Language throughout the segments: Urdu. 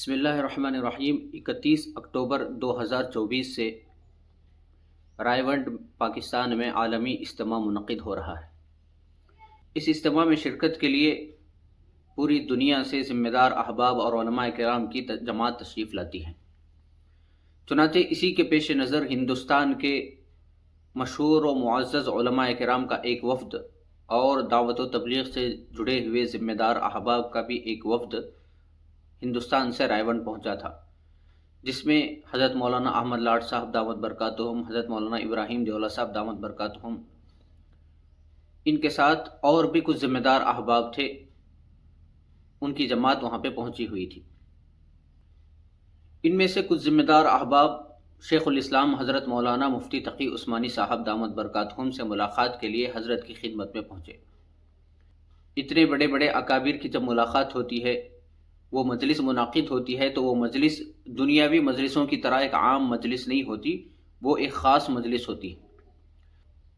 بسم اللہ الرحمن الرحیم 31 اکتوبر 2024 سے رائے ونڈ پاکستان میں عالمی اجتماع منعقد ہو رہا ہے۔ اس اجتماع میں شرکت کے لیے پوری دنیا سے ذمہ دار احباب اور علماء کرام کی جماعت تشریف لاتی ہے۔ چنانچہ اسی کے پیش نظر ہندوستان کے مشہور و معزز علماء کرام کا ایک وفد اور دعوت و تبلیغ سے جڑے ہوئے ذمہ دار احباب کا بھی ایک وفد ہندوستان سے رائے ونڈ پہنچا تھا، جس میں حضرت مولانا احمد لاڈ صاحب دامت برکاتہم، حضرت مولانا ابراہیم دیولہ صاحب دامت برکاتہم، ان کے ساتھ اور بھی کچھ ذمہ دار احباب تھے۔ ان کی جماعت وہاں پہ پہنچی ہوئی تھی۔ ان میں سے کچھ ذمہ دار احباب شیخ الاسلام حضرت مولانا مفتی تقی عثمانی صاحب دامت برکاتہم سے ملاقات کے لیے حضرت کی خدمت میں پہنچے۔ اتنے بڑے بڑے اکابر کی جب ملاقات ہوتی ہے، وہ مجلس منعقد ہوتی ہے، تو وہ مجلس دنیاوی مجلسوں کی طرح ایک عام مجلس نہیں ہوتی، وہ ایک خاص مجلس ہوتی ہے۔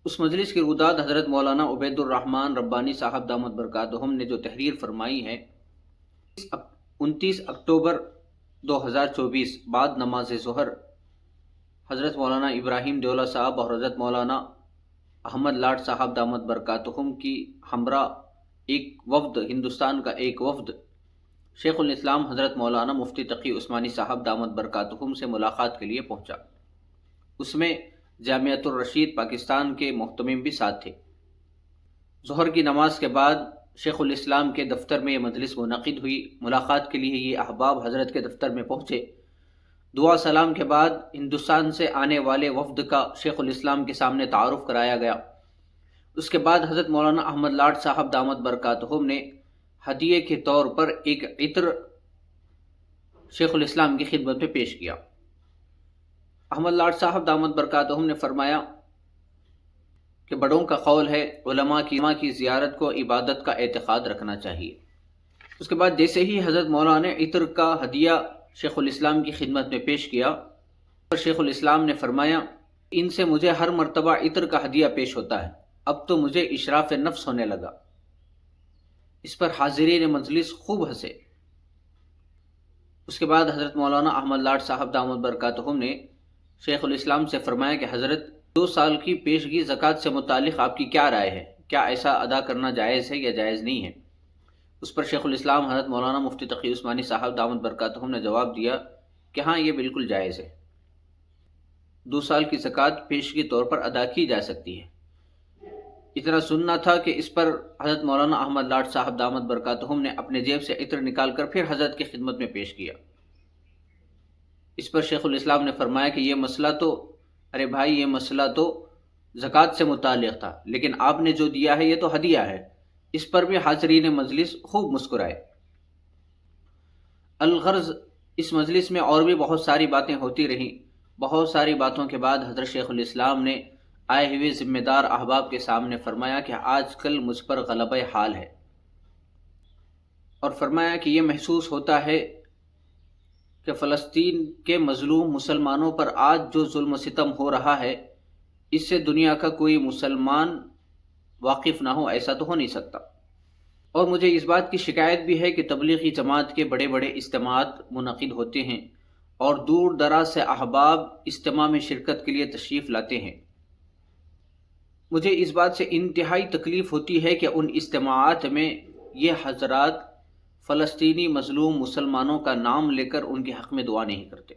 اس مجلس کی روداد حضرت مولانا عبید الرحمن ربانی صاحب دامت برکاتہم نے جو تحریر فرمائی ہے، 29 اکتوبر 2024 بعد نماز ظہر حضرت مولانا ابراہیم دیولہ صاحب اور حضرت مولانا احمد لاڈ صاحب دامت برکاتہم کی ہمراہ ایک وفد، ہندوستان کا ایک وفد شیخ الاسلام حضرت مولانا مفتی تقی عثمانی صاحب دامت برکاتہم سے ملاقات کے لیے پہنچا۔ اس میں جامعۃ الرشید پاکستان کے محتمم بھی ساتھ تھے۔ ظہر کی نماز کے بعد شیخ الاسلام کے دفتر میں یہ مجلس منعقد ہوئی۔ ملاقات کے لیے یہ احباب حضرت کے دفتر میں پہنچے۔ دعا سلام کے بعد ہندوستان سے آنے والے وفد کا شیخ الاسلام کے سامنے تعارف کرایا گیا۔ اس کے بعد حضرت مولانا احمد لاڈ صاحب دامت برکاتہم نے ہدیے کے طور پر ایک عطر شیخ الاسلام کی خدمت میں پیش کیا۔ احمد لاڈ صاحب دامت برکاتہم نے فرمایا کہ بڑوں کا قول ہے علماء کی زیارت کو عبادت کا اعتقاد رکھنا چاہیے۔ اس کے بعد جیسے ہی حضرت مولانا نے عطر کا ہدیہ شیخ الاسلام کی خدمت میں پیش کیا، شیخ الاسلام نے فرمایا ان سے مجھے ہر مرتبہ عطر کا ہدیہ پیش ہوتا ہے، اب تو مجھے اشراف نفس ہونے لگا۔ اس پر حاضرین مجلس خوب ہنسے۔ اس کے بعد حضرت مولانا احمد لاڈ صاحب دامت برکاتہم نے شیخ الاسلام سے فرمایا کہ حضرت 2 سال کی پیشگی زکوٰۃ سے متعلق آپ کی کیا رائے ہے؟ کیا ایسا ادا کرنا جائز ہے یا جائز نہیں ہے؟ اس پر شیخ الاسلام حضرت مولانا مفتی تقی عثمانی صاحب دامت برکاتہم نے جواب دیا کہ ہاں، یہ بالکل جائز ہے۔ 2 سال کی زکوٰۃ پیشگی طور پر ادا کی جا سکتی ہے۔ اتنا سننا تھا کہ اس پر حضرت مولانا احمد لاڈ صاحب دامت برکاتہم نے اپنے جیب سے عطر نکال کر پھر حضرت کی خدمت میں پیش کیا۔ اس پر شیخ الاسلام نے فرمایا کہ یہ مسئلہ تو زکوٰۃ سے متعلق تھا، لیکن آپ نے جو دیا ہے یہ تو ہدیہ ہے۔ اس پر بھی حاضرین مجلس خوب مسکرائے۔ الغرض اس مجلس میں اور بھی بہت ساری باتیں ہوتی رہیں۔ بہت ساری باتوں کے بعد حضرت شیخ الاسلام نے آئے ہوئے ذمہ دار احباب کے سامنے فرمایا کہ آج کل مجھ پر غلبہ حال ہے، اور فرمایا کہ یہ محسوس ہوتا ہے کہ فلسطین کے مظلوم مسلمانوں پر آج جو ظلم و ستم ہو رہا ہے، اس سے دنیا کا کوئی مسلمان واقف نہ ہو، ایسا تو ہو نہیں سکتا۔ اور مجھے اس بات کی شکایت بھی ہے کہ تبلیغی جماعت کے بڑے بڑے اجتماعات منعقد ہوتے ہیں اور دور دراز سے احباب اجتماع میں شرکت کے لیے تشریف لاتے ہیں۔ مجھے اس بات سے انتہائی تکلیف ہوتی ہے کہ ان اجتماعات میں یہ حضرات فلسطینی مظلوم مسلمانوں کا نام لے کر ان کے حق میں دعا نہیں کرتے۔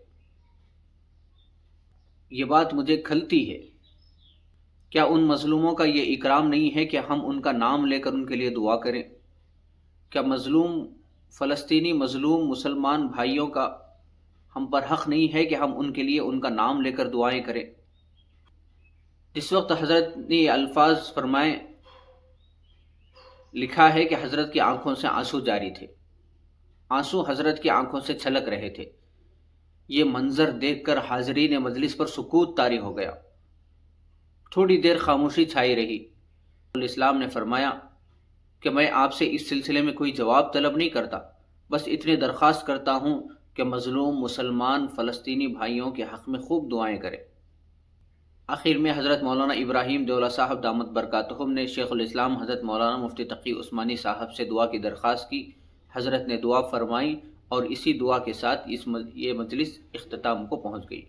یہ بات مجھے کھلتی ہے۔ کیا ان مظلوموں کا یہ اکرام نہیں ہے کہ ہم ان کا نام لے کر ان کے لیے دعا کریں؟ کیا مظلوم فلسطینی مظلوم مسلمان بھائیوں کا ہم پر حق نہیں ہے کہ ہم ان کے لیے ان کا نام لے کر دعائیں کریں؟ جس وقت حضرت نے یہ الفاظ فرمائے، لکھا ہے کہ حضرت کی آنکھوں سے آنسو جاری تھے، آنسو حضرت کی آنکھوں سے چھلک رہے تھے۔ یہ منظر دیکھ کر حاضرین مجلس پر سکوت طاری ہو گیا۔ تھوڑی دیر خاموشی چھائی رہی۔ الاسلام نے فرمایا کہ میں آپ سے اس سلسلے میں کوئی جواب طلب نہیں کرتا، بس اتنی درخواست کرتا ہوں کہ مظلوم مسلمان فلسطینی بھائیوں کے حق میں خوب دعائیں کریں۔ آخر میں حضرت مولانا ابراہیم دیولہ صاحب دامت برکاتہم نے شیخ الاسلام حضرت مولانا مفتی تقی عثمانی صاحب سے دعا کی درخواست کی۔ حضرت نے دعا فرمائی اور اسی دعا کے ساتھ یہ مجلس اختتام کو پہنچ گئی۔